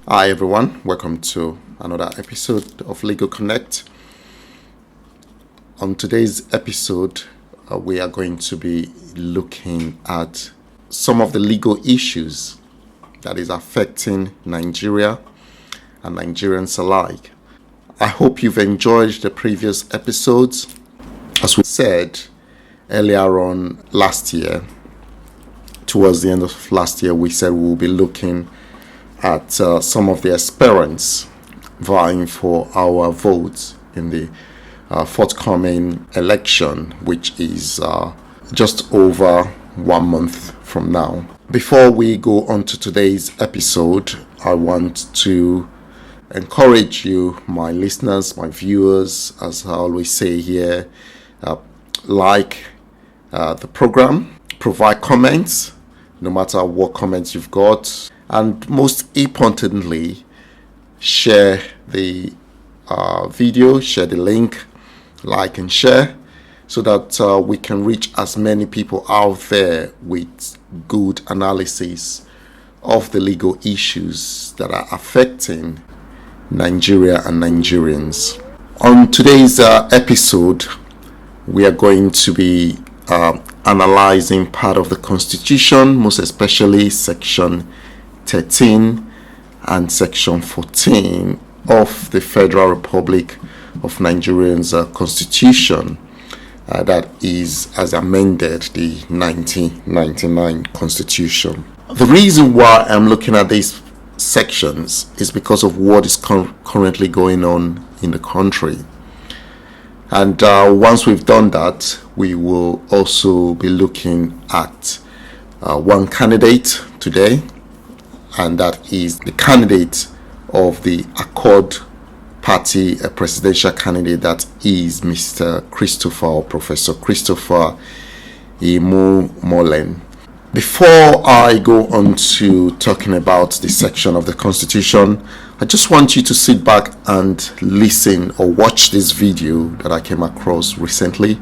Hi everyone, welcome to another episode of Legal Connect. On today's episode, we are going to be looking at some of the legal issues that is affecting Nigeria and Nigerians alike. I hope you've enjoyed the previous episodes. As we said earlier on last year, towards the end of last year, we said we'll be looking at some of the aspirants vying for our votes in the forthcoming election, which is just over 1 month from now. Before we go on to today's episode, I want to encourage you, my listeners, my viewers, as I always say here, like the program, provide comments, no matter what comments you've got, and most importantly, share the video, share the link, like and share, so that we can reach as many people out there with good analysis of the legal issues that are affecting Nigeria and Nigerians. On today's episode, we are going to be analyzing part of the Constitution, most especially Section 13 and Section 14 of the Federal Republic of Nigeria's Constitution, that is as amended the 1999 Constitution. The reason why I'm looking at these sections is because of what is currently going on in the country. And once we've done that, we will also be looking at one candidate today, and that is the candidate of the Accord Party, a presidential candidate, that is Mr. Christopher, or Professor Christopher Imumuolen. Before I go on to talking about this section of the Constitution, I just want you to sit back and listen or watch this video that I came across recently,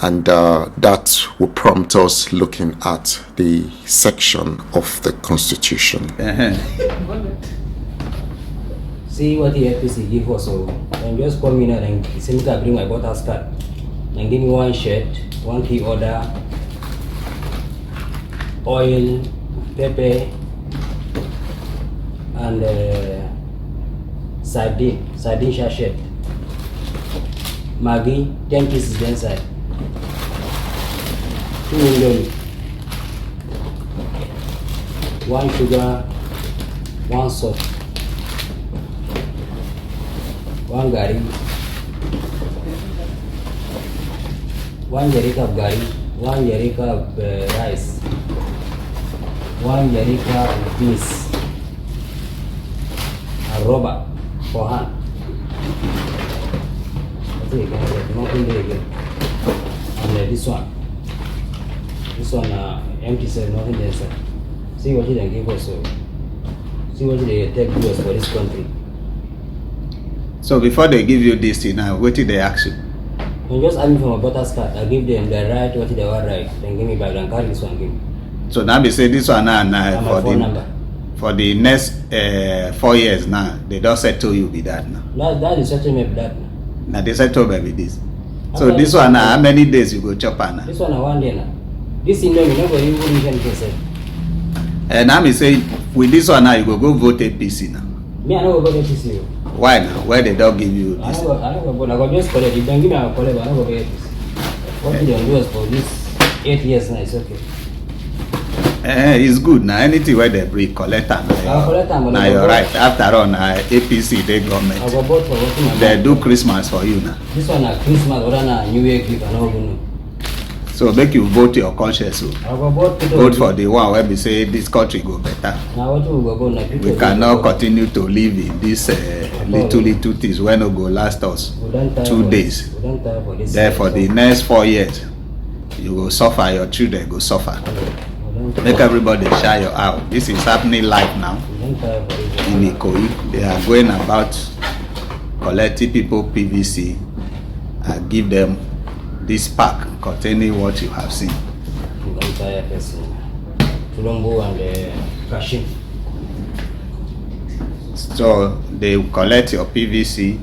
and that will prompt us looking at the section of the Constitution. See what the FPC give us, so and just call me now and send me to bring my voter's card and give me one shirt, one key order, oil, pepper, and sardine sachet, Maggi, 10 pieces inside, 2 indomie, 1 sugar, 1 salt, 1 gari, 1 jerrycan of gari, 1 jerrycan of rice, 1 jerrycan of beans, a rubber for hand. Nothing there again. And this one empty cell, nothing there inside. See what they give us, so see what they take to us for this country. So before they give you this thing, now what did they ask you? And just ask me for my voter's card. I give them the right, what they want right, then give me back and carry this one give me. So now they say this one now for the next 4 years now, they don't settle you with that now. That is settlement with that now. Now they settle me with this. So this one now, how many days you go chop now? This one 1 day now. This in them, nobody even can say. And now me say with this one now you go vote APC now. Me I no go vote APC. Why now? Why they don't give you this? I go just collect. If they give me I collect, I no go vote APC. What they do is for this 8 years now, it's okay. It's good now. Anything where they bring collect them. Now you're right. After all, now APC they government. I go vote for what they do Christmas for you now. This one na Christmas, other na New Year gift, I no go know. So make you vote your conscience. So. I go Vote for the one where we say this country go better. Now what we go go now? We cannot continue to live in this little things when no go last us 2 days. There for the next 4 years, you will suffer. Your children go suffer. Make everybody share your out. This is happening live now in Ikoyi. They are going about collecting people PVC and give them this pack containing what you have seen. Tulombo and Kashim. So they will collect your PVC,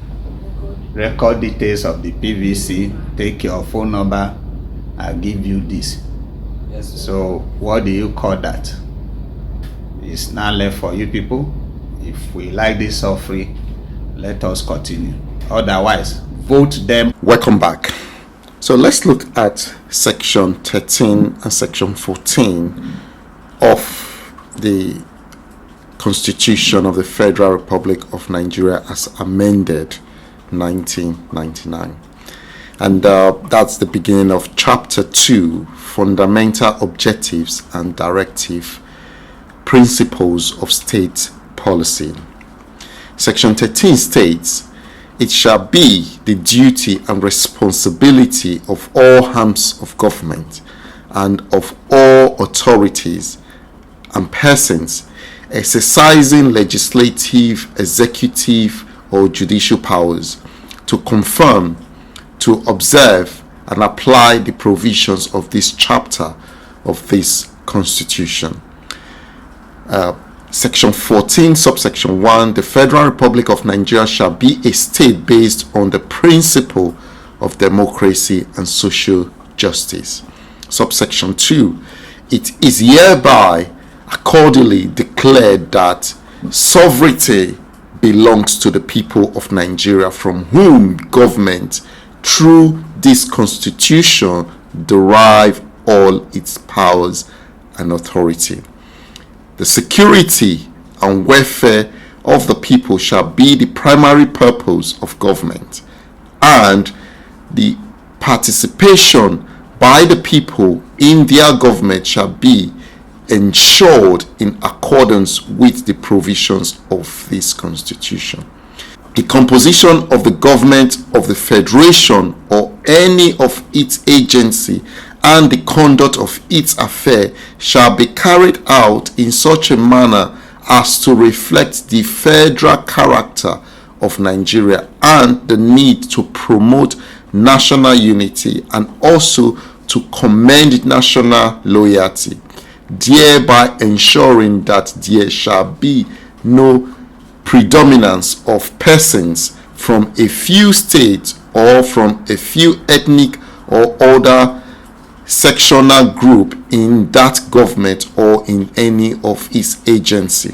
record details of the PVC, take your phone number, and give you this. Yes, sir. So what do you call that? It's now left for you people. If we like this offering, let us continue. Otherwise, vote them. Welcome back. So let's look at section 13 and section 14 of the Constitution of the Federal Republic of Nigeria as amended 1999. And that's the beginning of chapter 2, fundamental objectives and directive principles of state policy. Section 13 states, it shall be the duty and responsibility of all arms of government and of all authorities and persons exercising legislative, executive, or judicial powers to confirm, to observe, and apply the provisions of this chapter of this Constitution. Section 14, subsection 1, the Federal Republic of Nigeria shall be a state based on the principle of democracy and social justice. Subsection 2, it is hereby accordingly declared that sovereignty belongs to the people of Nigeria, from whom government through this Constitution derive all its powers and authority. The security and welfare of the people shall be the primary purpose of government, and the participation by the people in their government shall be ensured in accordance with the provisions of this Constitution. The composition of the government of the Federation or any of its agency and the conduct of its affair shall be carried out in such a manner as to reflect the federal character of Nigeria and the need to promote national unity and also to commend national loyalty, thereby ensuring that there shall be no predominance of persons from a few states or from a few ethnic or other sectional group in that government or in any of its agency.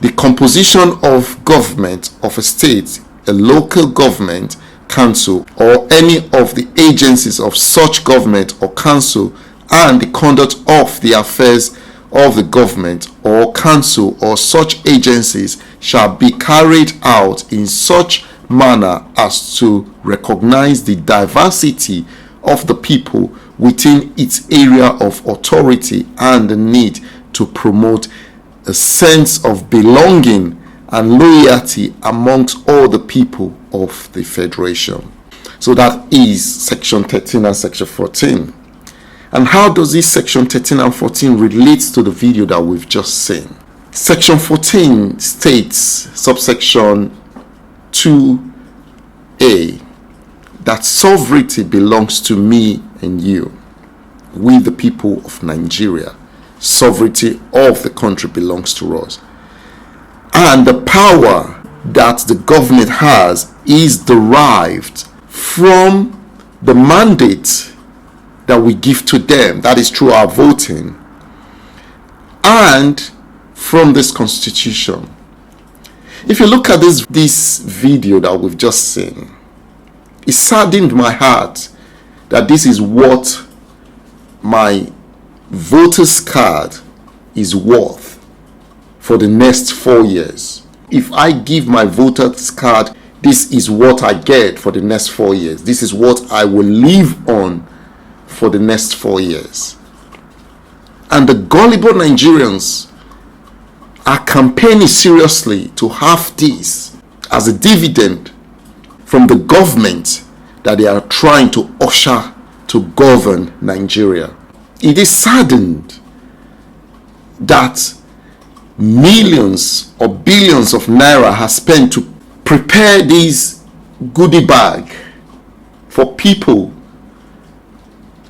The composition of government of a state, a local government, council, or any of the agencies of such government or council, and the conduct of the affairs of the government or council or such agencies shall be carried out in such manner as to recognize the diversity of the people within its area of authority and the need to promote a sense of belonging and loyalty amongst all the people of the Federation. So that is section 13 and section 14. And how does this section 13 and 14 relate to the video that we've just seen? Section 14 states, subsection 2a, that sovereignty belongs to me and you, we the people of Nigeria. Sovereignty of the country belongs to us. And the power that the government has is derived from the mandate that we give to them, that is through our voting, and from this Constitution. If you look at this video that we've just seen, it saddened my heart that this is what my voter's card is worth for the next 4 years. If I give my voter's card, this is what I get for the next 4 years. This is what I will live on for the next 4 years. And the gullible Nigerians are campaigning seriously to have this as a dividend from the government that they are trying to usher to govern Nigeria. It is saddened that millions or billions of naira has spent to prepare this goodie bag for people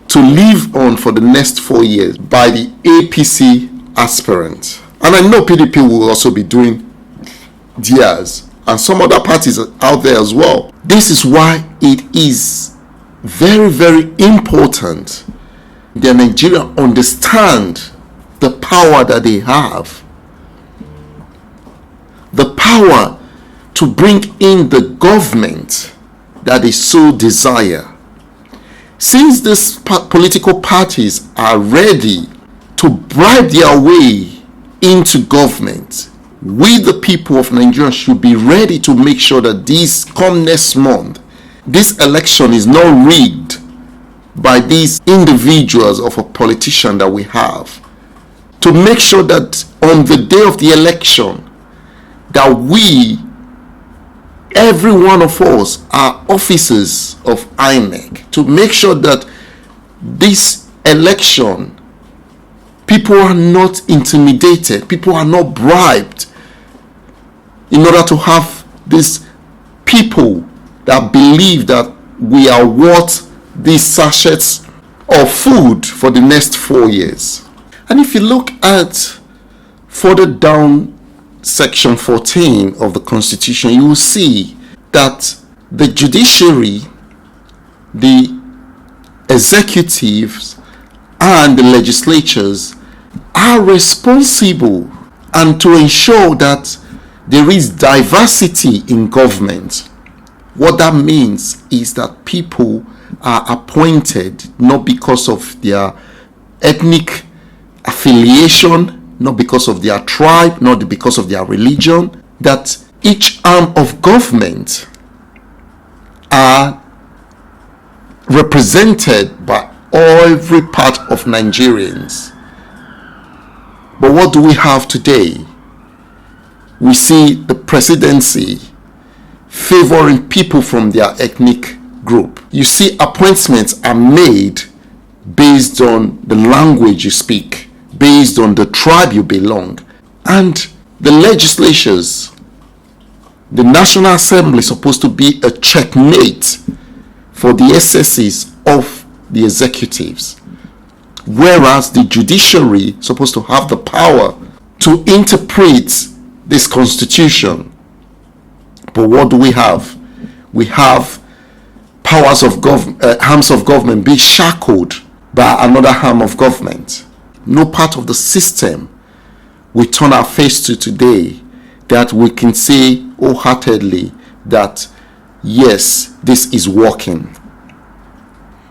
to live on for the next 4 years by the APC aspirant. And I know PDP will also be doing Diaz, and some other parties out there as well. This is why it is very, very important that Nigeria understand the power that they have. The power to bring in the government that they so desire. Since these political parties are ready to bribe their way into government, we the people of Nigeria should be ready to make sure that this come next month, this election is not rigged by these individuals of a politician that we have, to make sure that on the day of the election that we, every one of us, are officers of INEC, to make sure that this election, people are not intimidated, people are not bribed, in order to have these people that believe that we are worth these sachets of food for the next 4 years. And if you look at further down section 14 of the Constitution, you will see that the judiciary, the executives, and the legislatures are responsible and to ensure that there is diversity in government. What that means is that people are appointed not because of their ethnic affiliation, not because of their tribe, not because of their religion, that each arm of government are represented by every part of Nigerians. But what do we have today? We see the presidency favoring people from their ethnic group. You see appointments are made based on the language you speak, based on the tribe you belong. And the legislatures, the National Assembly is supposed to be a checkmate for the excesses of the executives, whereas the judiciary is supposed to have the power to interpret this constitution. But what do we have? We have powers of arms of government being shackled by another arm of government. No part of the system we turn our face to today that we can say wholeheartedly that yes, this is working.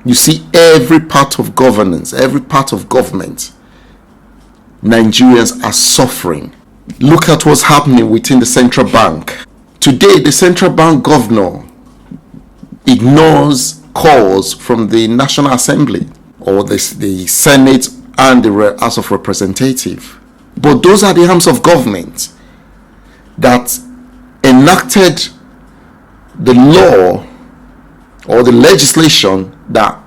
You see, every part of governance, every part of government, Nigerians are suffering. Look at what's happening within the central bank. Today, the central bank governor ignores calls from the National Assembly or the Senate and the House of Representatives. But those are the arms of government that enacted the law or the legislation that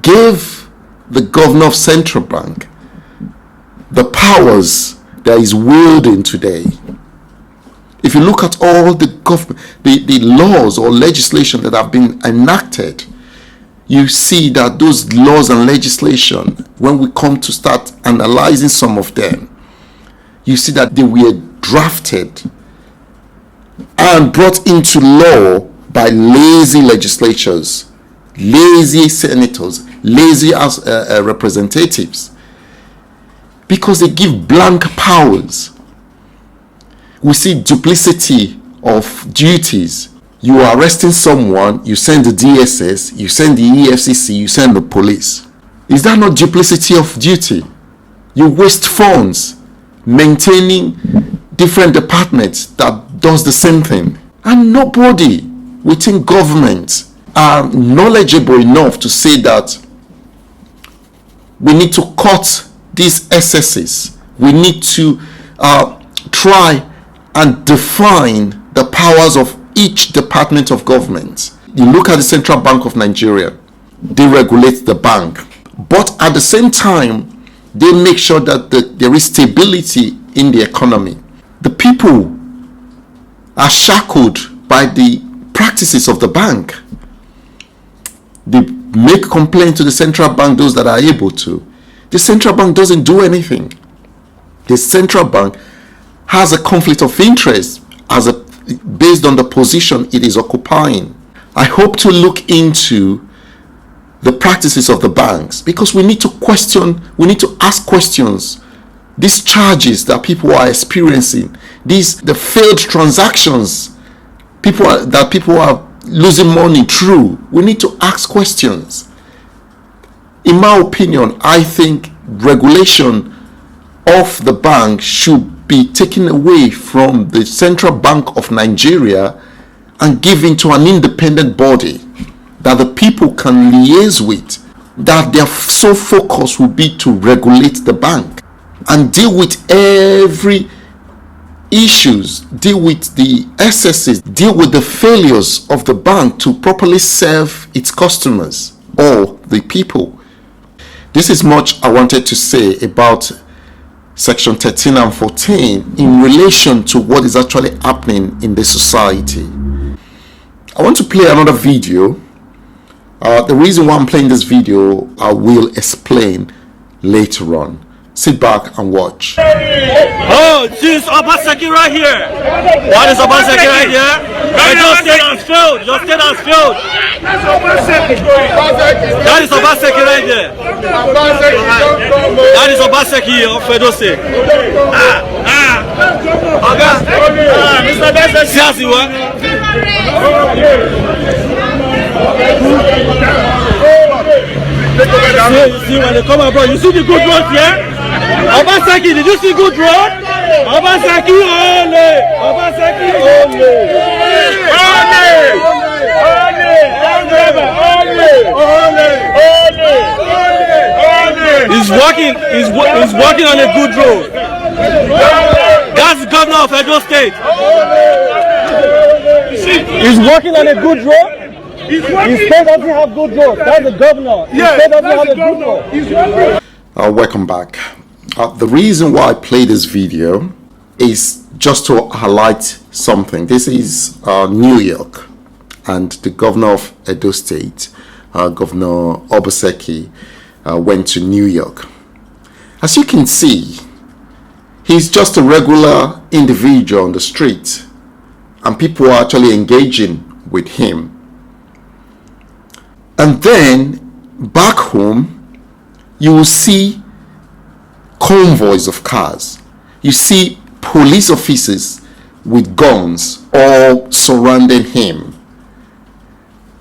gave the governor of central bank the powers that is wielding today. If you look at all the laws or legislation that have been enacted, you see that those laws and legislation, when we come to start analyzing some of them, you see that they were drafted and brought into law by lazy legislatures, lazy senators, lazy representatives, because they give blank powers. We see duplicity of duties. You are arresting someone, you send the DSS, you send the EFCC, you send the police. Is that not duplicity of duty? You waste funds maintaining different departments that does the same thing. And nobody within government are knowledgeable enough to say that we need to cut these excesses. We need to try and define the powers of each department of government. You look at the Central Bank of Nigeria, they regulate the bank, but at the same time they make sure that there is stability in the economy. The people are shackled by the practices of the bank. They make complaint to the central bank, those that are able to. The central bank doesn't do anything. The central bank has a conflict of interest based on the position it is occupying. I hope to look into the practices of the banks, because we need to ask questions. These charges that people are experiencing, the failed transactions, people are losing money through. We need to ask questions. In my opinion, I think regulation of the bank should be taken away from the Central Bank of Nigeria and given to an independent body that the people can liaise with, that their sole focus will be to regulate the bank and deal with every issues, deal with the excesses, deal with the failures of the bank to properly serve its customers or the people. This is much I wanted to say about section 13 and 14 in relation to what is actually happening in the society. I want to play another video. The reason why I'm playing this video, I will explain later on. Sit back and watch. Oh, this is Obaseki right here. What is Obaseki right here? Your state has failed. Your state has failed. That is Obaseki right there. That is Obaseki of Edo State. Mr. Obaseki. Seriously, what? See, when they come abroad, you see the good road here? Obaseki, did you see good road? Obaseki only! Obaseki only! He's working on a good road. That's the governor of Edo State. He's working on a good road. His state doesn't have good roads. That's the governor. His state doesn't have a good road. Welcome back. The reason why I play this video is just to highlight something. This is New York, and the governor of Edo State, Governor Obaseki, went to New York. As you can see, he's just a regular individual on the street, and people are actually engaging with him. And then back home, you will see convoys of cars. You see police officers with guns all surrounding him.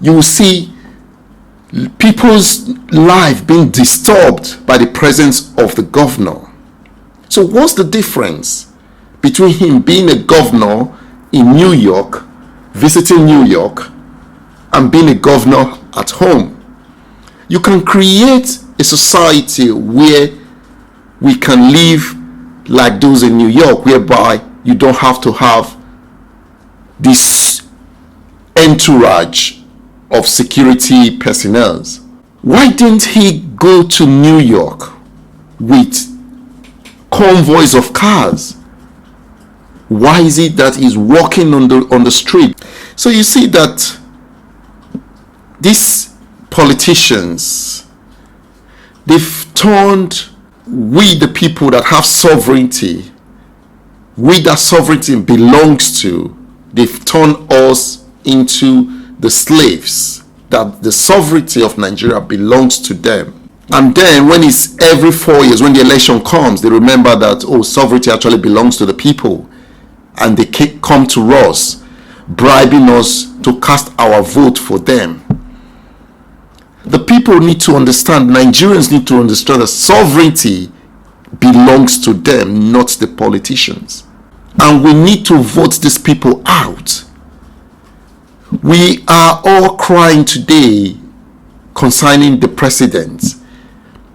You will see people's life being disturbed by the presence of the governor. So what's the difference between him being a governor in New York, visiting New York, and being a governor at home? You can create a society where we can live like those in New York, whereby you don't have to have this entourage of security personnel. Why didn't he go to New York with convoys of cars? Why is it that he's walking on the street? So you see that these politicians, they've turned we, the people that have sovereignty, we that sovereignty belongs to, they've turned us into the slaves, that the sovereignty of Nigeria belongs to them. And then when it's every 4 years, when the election comes, they remember that, oh, sovereignty actually belongs to the people, and they come to us, bribing us to cast our vote for them. The people need to understand, Nigerians need to understand that sovereignty belongs to them, not the politicians. And we need to vote these people out. We are all crying today concerning the president,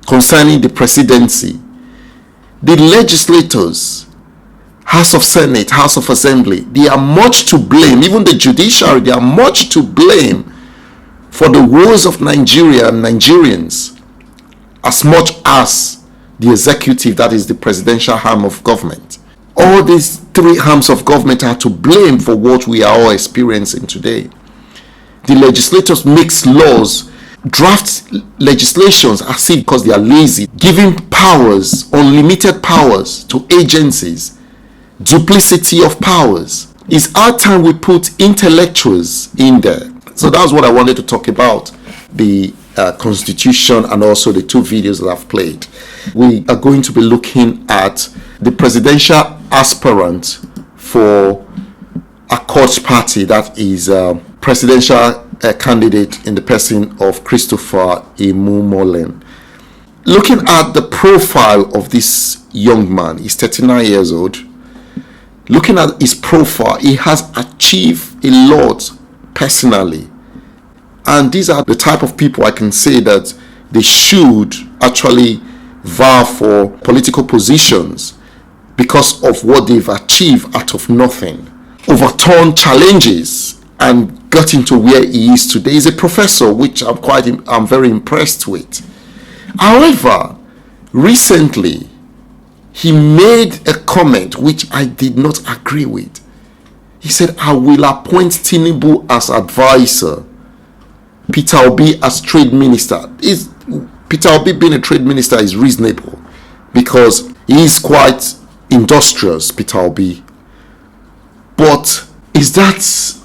concerning the presidency. The legislators, House of Senate, House of Assembly, they are much to blame. Even the judiciary, they are much to blame for the woes of Nigeria and Nigerians, as much as the executive, that is the presidential arm of government. All these three arms of government are to blame for what we are all experiencing today. The legislators makes laws, draft legislations as if because they are lazy, giving powers, unlimited powers to agencies, duplicity of powers. It's our time we put intellectuals in there. So that's what I wanted to talk about, the Constitution and also the two videos that I've played. We are going to be looking at the presidential aspirant for Accord Party, that is presidential candidate in the person of Christopher Imumolem. Looking at the profile of this young man, he's 39 years old. Looking at his profile, he has achieved a lot personally. And these are the type of people I can say that they should actually vie for political positions because of what they've achieved out of nothing. Overturned challenges and got into where he is today. He's a professor, which I'm very impressed with. However, recently, he made a comment which I did not agree with. He said, I will appoint Tinubu as advisor, Peter Obi as trade minister. Peter Obi being a trade minister is reasonable because he is quite industrious, Peter Obi. But is that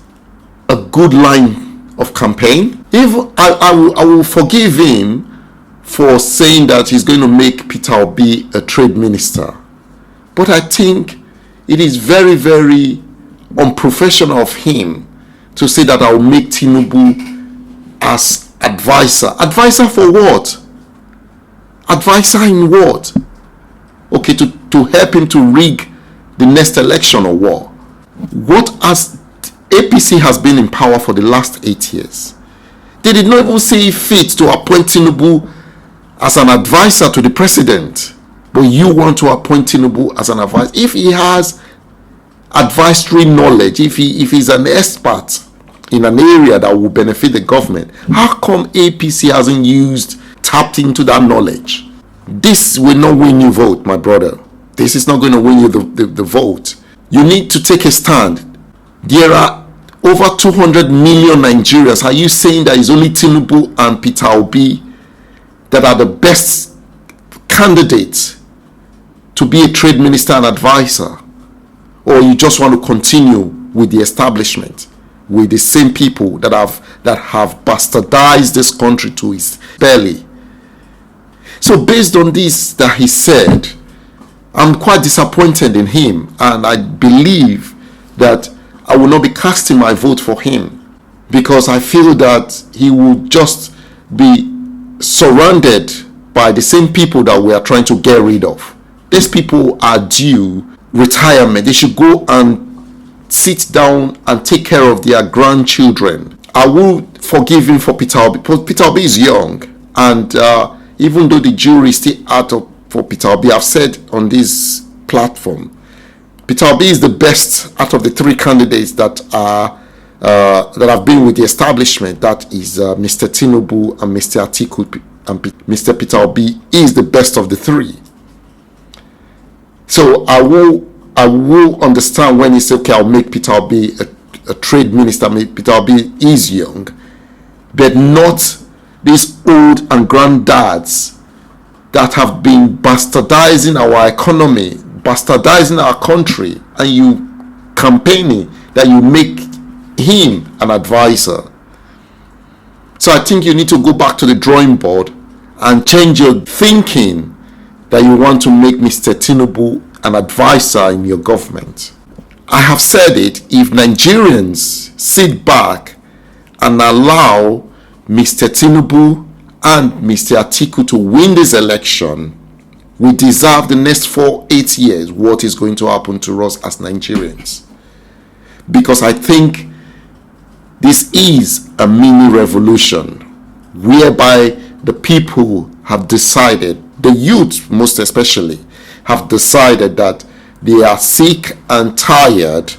a good line of campaign? If I will forgive him for saying that he's going to make Peter Obi a trade minister. But I think it is very, very unprofessional of him to say that I will make Tinubu as advisor. Advisor for what? Advisor in what? Okay, to help him to rig the next election or what? What has APC has been in power for the last 8 years? They did not even see fit to appoint Tinubu as an advisor to the president. But you want to appoint Tinubu as an advisor. If he has advisory knowledge, if he's an expert in an area that will benefit the government, how come APC hasn't tapped into that knowledge? This will not win you vote, my brother. This is not going to win you the vote. You need to take a stand. There are over 200 million Nigerians. Are you saying that it's only Tinubu and Peter Obi that are the best candidates to be a trade minister and advisor? Or you just want to continue with the establishment, with the same people that have bastardized this country to its belly? So based on this that he said, I'm quite disappointed in him, and I believe that I will not be casting my vote for him because I feel that he will just be surrounded by the same people that we are trying to get rid of. These people are due retirement. They should go and sit down and take care of their grandchildren. I will forgive him for Peter Obi. Peter Obi is young, and even though the jury is still out for Peter Obi, I've said on this platform, Peter Obi is the best out of the three candidates that have been with the establishment. That is Mr. Tinubu and Mr. Atiku, and Mr. Peter Obi is the best of the three. So I will understand when he says, okay, I'll make Peter Obi a trade minister. Peter Obi is young, but not these old and granddads that have been bastardizing our economy, bastardizing our country, and you campaigning that you make him an advisor. So I think you need to go back to the drawing board and change your thinking that you want to make Mr. Tinubu an advisor in your government. I have said it, if Nigerians sit back and allow Mr. Tinubu and Mr. Atiku to win this election, we deserve the next 8 years what is going to happen to us as Nigerians. Because I think this is a mini revolution whereby the people have decided, the youth most especially, have decided that they are sick and tired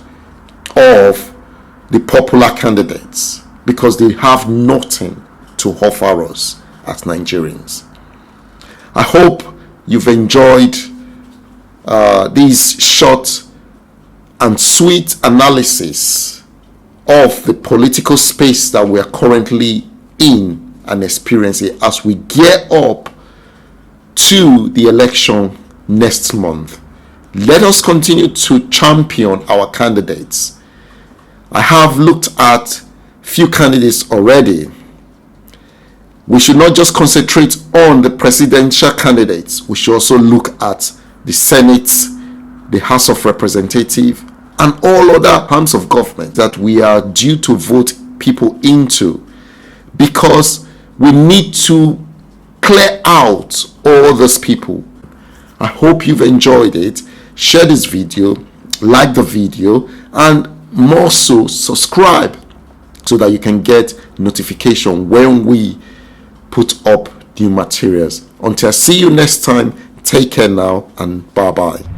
of the popular candidates because they have nothing to offer us as Nigerians. I hope you've enjoyed this short and sweet analysis of the political space that we are currently in and experiencing as we gear up to the election next month. Let us continue to champion our candidates. I have looked at few candidates already. We should not just concentrate on the presidential candidates. We should also look at the Senate, the House of Representatives, and all other arms of government that we are due to vote people into, because we need to clear out all those people. I hope you've enjoyed it. Share this video, like the video, and more so subscribe so that you can get notification when we put up new materials. Until I see you next time, take care now and bye bye.